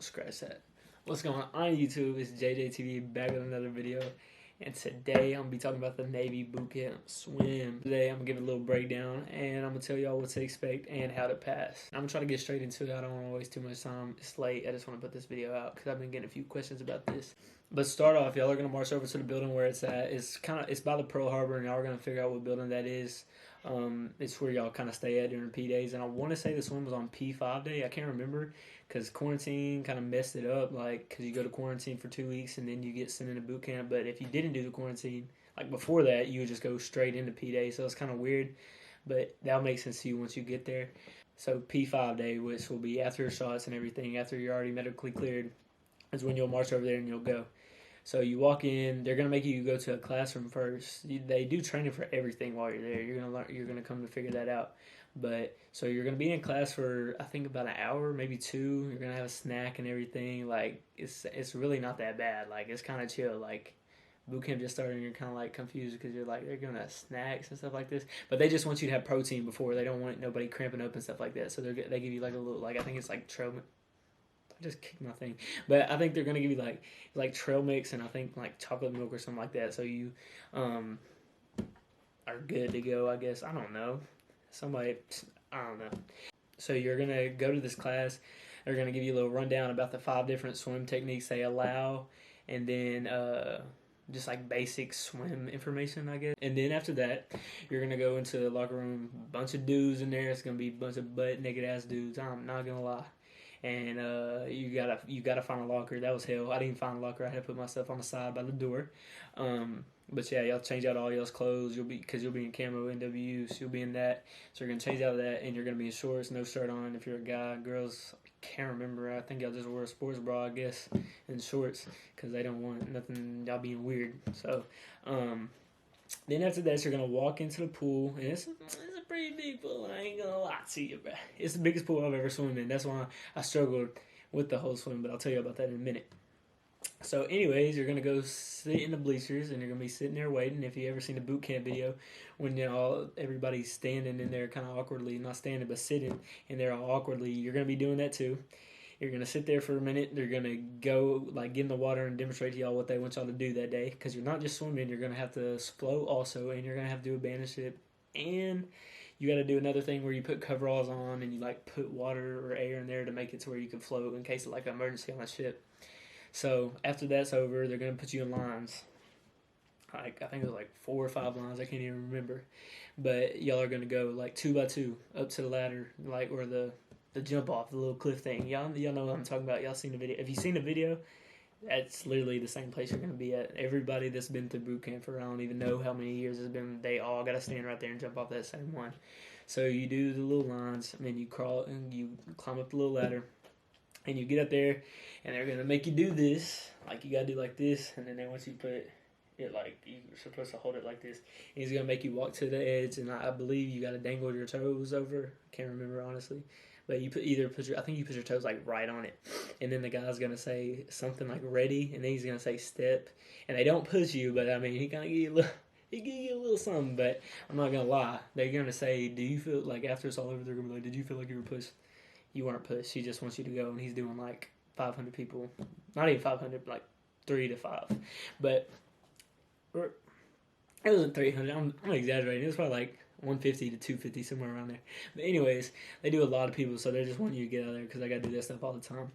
scratch that. What's going on YouTube? It's JJTV back with another video. And today I'm going to be talking about the Navy Bootcamp swim. Today I'm going to give a little breakdown and I'm going to tell y'all what to expect and how to pass. I'm going to try to get straight into it. I don't want to waste too much time. It's late. I just want to put this video out because I've been getting a few questions about this. But start off, y'all are going to march over to the building where it's at. It's by the Pearl Harbor, and y'all are going to figure out what building that is. It's where y'all kind of stay at during P days, and I want to say the swim was on P5 day. I can't remember because quarantine kind of messed it up, like because you go to quarantine for 2 weeks and then you get sent into boot camp. But if you didn't do the quarantine, like before that, you would just go straight into P day, so it's kind of weird, but that'll make sense to you once you get there. So P5 day, which will be after your shots and everything, after you're already medically cleared, is when you'll march over there and you'll go. So you walk in, they're gonna make you go to a classroom first. They do training for everything while you're there. You're gonna learn. You're gonna come to figure that out. But so you're gonna be in class for I think about an hour, maybe two. You're gonna have a snack and everything. Like it's really not that bad. Like it's kind of chill. Like boot camp just started and you're kind of like confused because you're like they're giving us snacks and stuff like this. But they just want you to have protein before. They don't want nobody cramping up and stuff like that. So they give you like a little like I think it's like trail. I just kicked my thing, but I think they're gonna give you like trail mix and I think like chocolate milk or something like that. So you are good to go. I guess I don't know. I don't know. So you're gonna go to this class. They're gonna give you a little rundown about the 5 different swim techniques they allow, and then just like basic swim information, I guess. And then after that, you're gonna go into the locker room. Bunch of dudes in there. It's gonna be a bunch of butt naked ass dudes. I'm not gonna lie. And you gotta find a locker. That was hell. I didn't find a locker. I had to put myself on the side by the door. But yeah, y'all change out all y'all's clothes. You'll be in camo NW, so you'll be in that. So you're gonna change out of that, and you're gonna be in shorts, no shirt on. If you're a guy, girls, I can't remember. I think y'all just wear a sports bra, I guess, and shorts, because they don't want nothing. Y'all being weird. So, then after that, you're gonna walk into the pool, and it's a pretty big pool. I ain't gonna lie to you, bro. It's the biggest pool I've ever swum in. That's why I struggled with the whole swim, but I'll tell you about that in a minute. So, anyways, you're gonna go sit in the bleachers, and you're gonna be sitting there waiting. If you ever seen the boot camp video, when everybody's standing in there kind of awkwardly, not standing but sitting in there all awkwardly, you're gonna be doing that too. You're going to sit there for a minute. They're going to go like get in the water and demonstrate to y'all what they want y'all to do that day. Because you're not just swimming. You're going to have to float also. And you're going to have to do a baniship. And you got to do another thing where you put coveralls on and you like put water or air in there to make it to where you can float in case of like an emergency on a ship. So after that's over, they're going to put you in lines. Like I think it was like 4 or 5 lines. I can't even remember. But y'all are going to go like 2 by 2 up to the ladder, like where the jump off, the little cliff thing. Y'all know what I'm talking about. Y'all seen the video. If you've seen the video, that's literally the same place you're going to be at. Everybody that's been through boot camp for I don't even know how many years it's been, they all got to stand right there and jump off that same one. So you do the little lines, and then you crawl and you climb up the little ladder, and you get up there, and they're going to make you do this. Like you got to do like this, and then once you put it like, you're supposed to hold it like this. And he's going to make you walk to the edge, and I believe you got to dangle your toes over. Can't remember, honestly. But you I think you put your toes like right on it, and then the guy's gonna say something like ready, and then he's gonna say step, and they don't push you, but I mean he kind of give you a little something. But I'm not gonna lie, they're gonna say, do you feel like after it's all over, they're gonna be like, did you feel like you were pushed? You weren't pushed. He just wants you to go, and he's doing like 500 people, not even 500, like 3 to 5, but it wasn't 300. I'm exaggerating. It was probably like 150 to 250, somewhere around there. But anyways, they do a lot of people, so they just want you to get out of there because I got to do that stuff all the time.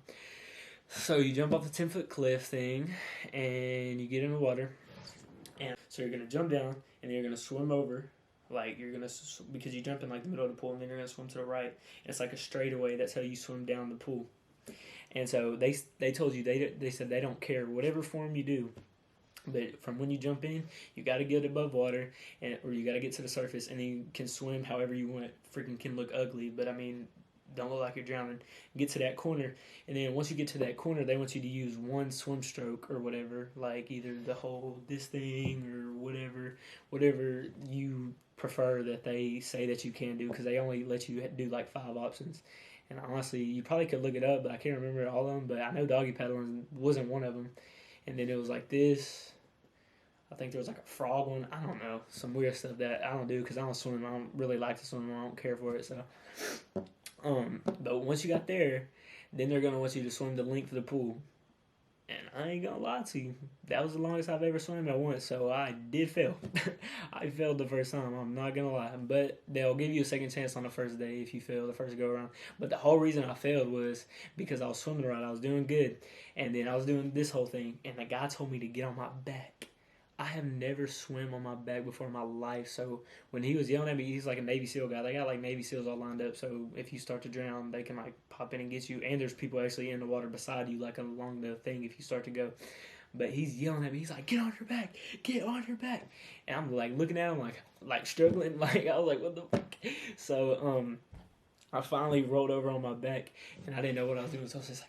So you jump off the 10-foot cliff thing, and you get in the water. And so you're going to jump down, and you're going to swim over. Like you're going to, because you jump in like the middle of the pool, and then you're going to swim to the right. And it's like a straightaway. That's how you swim down the pool. And so they told you, they said they don't care whatever form you do. But from when you jump in, you got to get above water, or you got to get to the surface, and then you can swim however you want. Freaking can look ugly, but I mean, don't look like you're drowning. Get to that corner, and then once you get to that corner, they want you to use one swim stroke or whatever, like either the whole this thing or whatever you prefer that they say that you can do, because they only let you do like 5 options. And honestly, you probably could look it up, but I can't remember all of them. But I know doggy paddling wasn't one of them. And then it was like this. I think there was like a frog one. I don't know. Some weird stuff that I don't do because I don't swim. I don't really like to swim. I don't care for it. So, but once you got there, Then they're gonna want you to swim the length of the pool. And I ain't gonna lie to you, that was the longest I've ever swum at once, so I did fail. I failed the first time, I'm not gonna lie. But they'll give you a second chance on the first day if you fail the first go around. But the whole reason I failed was because I was swimming right, I was doing good. And then I was doing this whole thing, and the guy told me to get on my back. I have never swam on my back before in my life, so when he was yelling at me, he's like a Navy SEAL guy. They got like Navy SEALs all lined up, so if you start to drown, they can like pop in and get you. And there's people actually in the water beside you, like along the thing if you start to go. But he's yelling at me. He's like, "Get on your back, get on your back," and I'm like looking at him like struggling. Like I was like, "What the fuck?" So I finally rolled over on my back, and I didn't know what I was doing, so I was just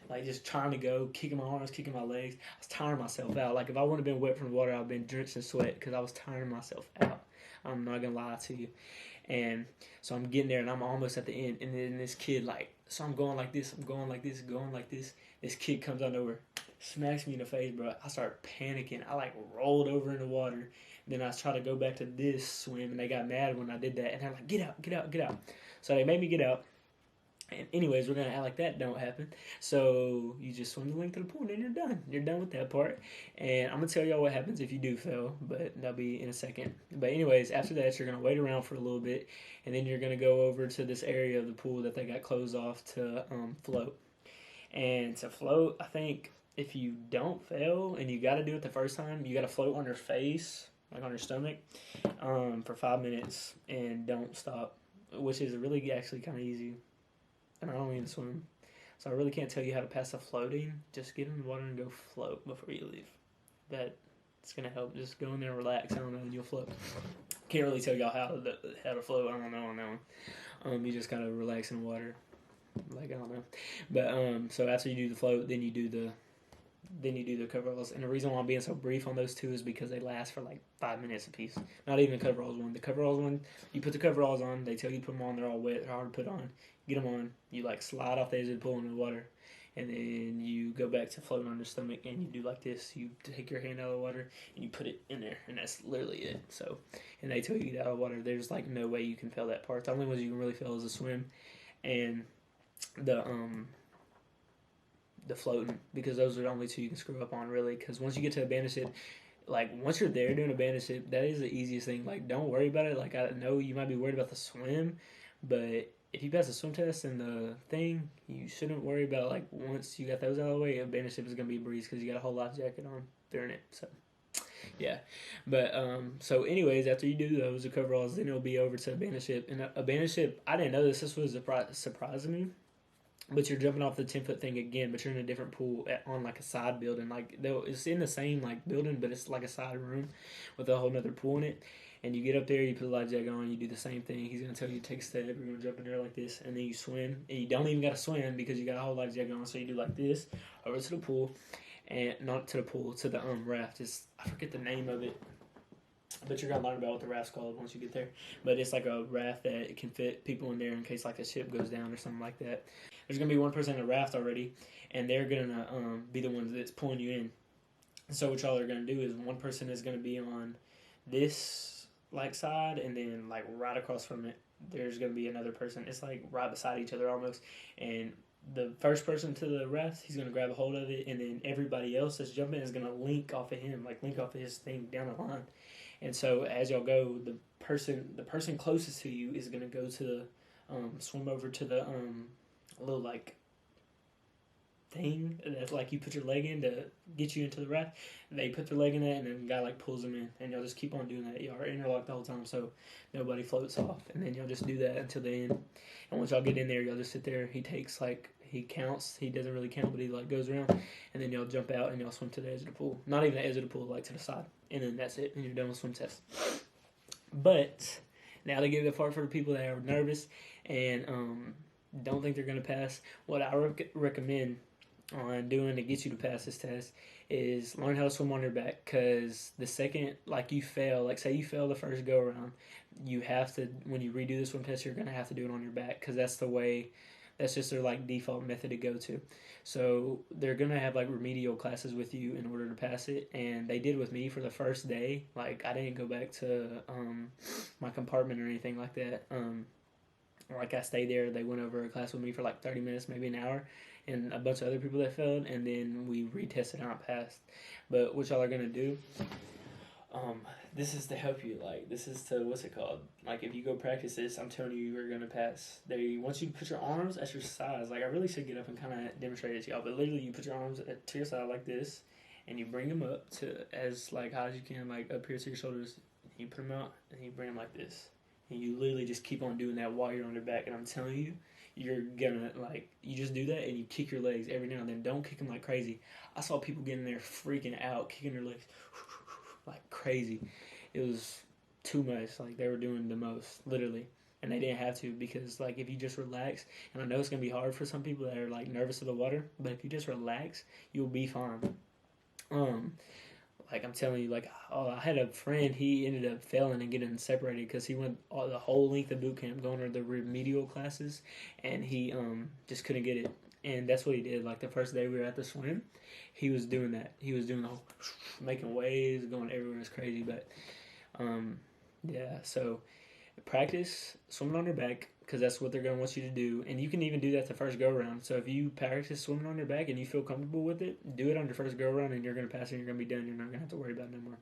like just trying to go, kicking my arms, kicking my legs. I was tiring myself out. Like if I wouldn't have been wet from the water, I'd have been drenched in sweat because I was tiring myself out. I'm not gonna lie to you. And so I'm getting there, and I'm almost at the end. And then this kid, so I'm going like this, going like this. This kid comes out of nowhere, smacks me in the face, bro. I start panicking. I rolled over in the water. Then I tried to go back to this swim, and they got mad when I did that. And they're like, "Get out, get out, get out." So they made me get out. And anyways, we're going to act like that don't happen. So you just swim the length of the pool and then you're done. You're done with that part. And I'm going to tell y'all what happens if you do fail, but that'll be in a second. But anyways, after that, you're going to wait around for a little bit, and then you're going to go over to this area of the pool that they got closed off to float. And to float, I think if you don't fail and you got to do it the first time, you got to float on your face, like on your stomach, for 5 minutes and don't stop, which is really actually kind of easy. And I don't even swim, so I really can't tell you how to pass the floating. Just get in the water and go float before you leave. That's gonna help. Just go in there and relax. I don't know, and you'll float. Can't really tell y'all how to float. I don't know on that one. You just gotta relax in the water. I don't know. But so after you do the float, then you do the coveralls. And the reason why I'm being so brief on those two is because they last for 5 minutes apiece. Not even the coveralls one. The coveralls one, you put the coveralls on. They tell you to put them on. They're all wet. They're hard to put on. Get them on. You slide off the edge of the pool into the water, and then you go back to floating on your stomach, and you do like this. You take your hand out of the water and you put it in there, and that's literally it. So, and they tell you to get out of the water. There's no way you can fail that part. The only ones you can really fail is the swim and the floating, because those are the only two you can screw up on, really. Because once you get to abandon ship, once you're there doing abandon ship, that is the easiest thing. Don't worry about it. I know you might be worried about the swim, but if you pass the swim test and the thing, you shouldn't worry about once you got those out of the way, abandon ship is gonna be a breeze because you got a whole life jacket on during it. So yeah, but so anyways, after you do those, the coveralls, then it'll be over to abandon ship. And abandon ship, I didn't know this. This was surprising me. But you're jumping off the 10-foot thing again, but you're in a different pool on a side building. It's in the same building, but it's like a side room with a whole nother pool in it. And you get up there, you put a life jacket on, you do the same thing. He's gonna tell you to take a step. You're gonna jump in there like this, and then you swim. And you don't even gotta swim because you got a whole life jacket on. So you do like this over to the pool, and not to the pool, to the raft. I forget the name of it. But you're gonna learn about what the raft's called once you get there. But it's like a raft that can fit people in there in case a ship goes down or something like that. There's gonna be one person in the raft already, and they're gonna be the ones that's pulling you in. So what y'all are gonna do is one person is gonna be on this side, and then right across from it, there's gonna be another person. It's right beside each other almost, and the first person to the raft, he's gonna grab a hold of it, and then everybody else that's jumping is gonna link off of him, link off of his thing down the line. And so as y'all go, the person closest to you is gonna go to swim over to the little thing that's you put your leg in to get you into the raft. They put their leg in that, and then the guy pulls them in, and y'all just keep on doing that. Y'all are interlocked the whole time, so nobody floats off. And then y'all just do that until the end. And once y'all get in there, y'all just sit there. He takes he counts. He doesn't really count, but he goes around, and then y'all jump out and y'all swim to the edge of the pool. Not even the edge of the pool, to the side, and then that's it. And you're done with swim test. But now to get the part for the people that are nervous and don't think they're gonna pass. What I recommend on doing to get you to pass this test is learn how to swim on your back, because the second you fail, say you fail the first go around, you have to, when you redo the swim test, you're gonna have to do it on your back, because that's just their default method to go to. So they're gonna have remedial classes with you in order to pass it, and they did with me for the first day. I didn't go back to my compartment or anything like that. like I stayed there. They went over a class with me for like 30 minutes, maybe an hour, and a bunch of other people that failed, and then we retested and I passed. But what y'all are gonna do? This is to help you. Like, this is to, what's it called? Like, if you go practice this, I'm telling you, you're gonna pass. They want you to put your arms at your sides. Like, I really should get up and kind of demonstrate it to y'all, but literally, you put your arms to your side like this, and you bring them up to as like high as you can, like up here to your shoulders. And you put them out, and you bring them like this, and you literally just keep on doing that while you're on your back. And I'm telling you, you're gonna, like, you just do that, and you kick your legs every now and then. Don't kick them like crazy. I saw people getting there freaking out, kicking their legs like crazy. It was too much. Like, they were doing the most, literally, and they didn't have to, because like if you just relax, and I know it's gonna be hard for some people that are like nervous of the water, but if you just relax, you'll be fine. Like, I'm telling you, like, I had a friend, he ended up failing and getting separated because he went the whole length of boot camp going to the remedial classes, and he just couldn't get it. And that's what he did. Like, the first day we were at the swim, he was doing that. He was doing the whole making waves, going everywhere. It's crazy. But yeah, so practice swimming on your back, because that's what they're going to want you to do. And you can even do that the first go-around. So if you practice swimming on your back and you feel comfortable with it, do it on your first go-around, and you're going to pass it, and you're going to be done. You're not going to have to worry about it no more.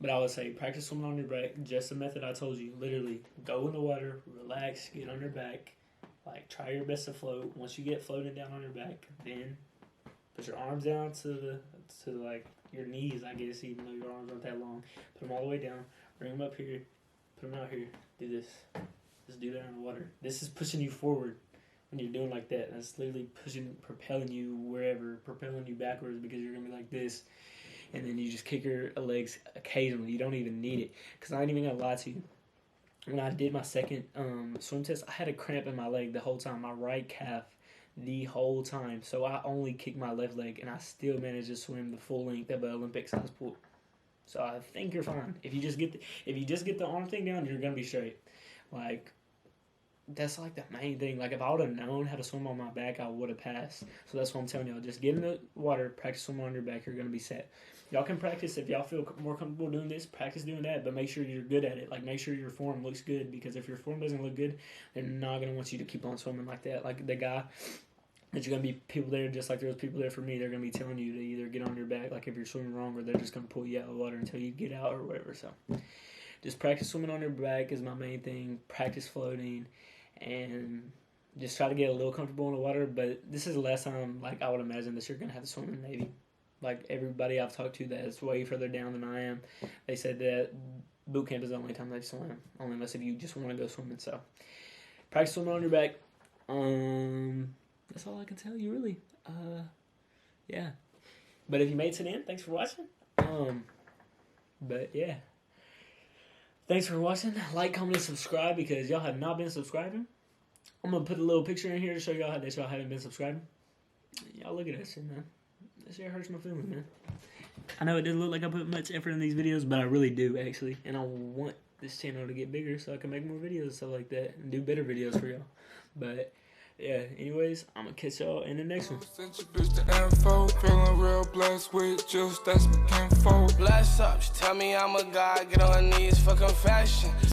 But I would say practice swimming on your back, just the method I told you. Literally, go in the water, relax, get on your back. Like, try your best to float. Once you get floating down on your back, then put your arms down to like your knees, I guess, even though your arms aren't that long. Put them all the way down. Bring them up here. Put them out here. Do this. Just do that in the water. This is pushing you forward when you're doing like that. That's literally propelling you wherever, propelling you backwards, because you're going to be like this. And then you just kick your legs occasionally. You don't even need it. Because I ain't even going to lie to you. When I did my second swim test, I had a cramp in my leg the whole time, my right calf, the whole time. So I only kicked my left leg, and I still managed to swim the full length of an Olympic-size pool. So I think you're fine. If you just get the arm thing down, you're gonna be straight. Like, that's like the main thing. Like, if I would have known how to swim on my back, I would have passed. So that's what I'm telling y'all. Just get in the water, practice swimming on your back. You're gonna be set. Y'all can practice if y'all feel more comfortable doing this. Practice doing that, but make sure you're good at it. Like, make sure your form looks good, because if your form doesn't look good, they're not gonna want you to keep on swimming like that. Like, the guy, there's gonna be people there, just like there was people there for me. They're gonna be telling you to either get on your back, like if you're swimming wrong, or they're just gonna pull you out of the water until you get out or whatever. So, just practice swimming on your back is my main thing. Practice floating, and just try to get a little comfortable in the water. But this is the last time, like, I would imagine that you're gonna have to swim in the Navy. Like, everybody I've talked to that is way further down than I am, they said that boot camp is the only time they swim, only unless if you just want to go swimming. So, practice swimming on your back. That's all I can tell you, really. Yeah. But if you made it to the end, thanks for watching. But yeah. Thanks for watching. Like, comment, and subscribe, because y'all have not been subscribing. I'm going to put a little picture in here to show y'all that y'all haven't been subscribing. Y'all look at that shit, man. That shit hurts my feelings, man. I know it doesn't look like I put much effort in these videos, but I really do, actually. And I want this channel to get bigger so I can make more videos and stuff like that, and do better videos for y'all. But yeah, anyways, I'm gonna catch y'all in the next one. Sent your bitch the info, feeling real blessed with juice, that's my info. Bless up, she tell me I'm a god, get on her knees for confession.